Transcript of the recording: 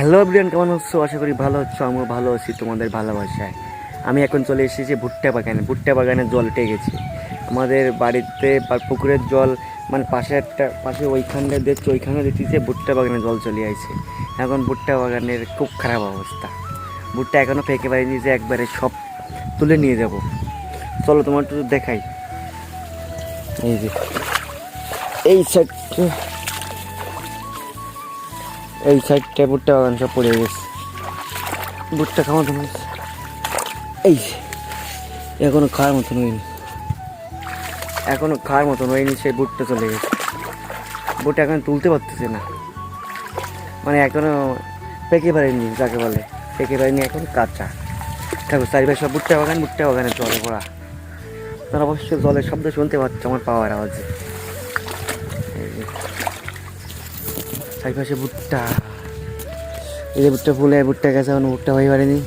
Hello everyone, কেমন আছো? আশা করি ভালো আছো। আমিও ভালো আছি তোমাদের ভালোবাসায়। আমি এখন চলে এসেছি ভুট্টা বাগানে। ভুট্টা বাগানে জল উঠে গেছে আমাদের বাড়িতে, পুকুরের জল মানে পাশে ওইখানটা দেখছি, ওইখানে দেখতেছে ভুট্টা বাগানে জল চলে আসছে। এখন ভুট্টা বাগানের খুব খারাপ অবস্থা। ভুট্টা এখনও ফেঁকে পারিনি যে একবারে সব তুলে নিয়ে যাব। চলো তোমার একটু দেখাই। এই যে এই সাইডটা ভুট্টা বাগান সব পড়ে গেছে। ভুট্টা খাওয়া তো এই এখনো খাওয়ার মতন হয়নি, সেই ভুট্টা চলে গেছে। ভুট্টা এখন তুলতে পারতেছে না, মানে এখনো পেকে পারেনি, যাকে বলে পেকে পারেনি, এখন কাঁচা। দেখো চারিপাশে সব ভুট্টা বাগানে জলে পড়া। তারা অবশ্য জলের শব্দ শুনতে পাচ্ছে আমার পাওয়ার আওয়াজে। চারিপাশে ভুট্টা, এই যে ভুট্টা ফুলে ভুট্টা গেছে, এখন ভুট্টা হয়ে পারেনি।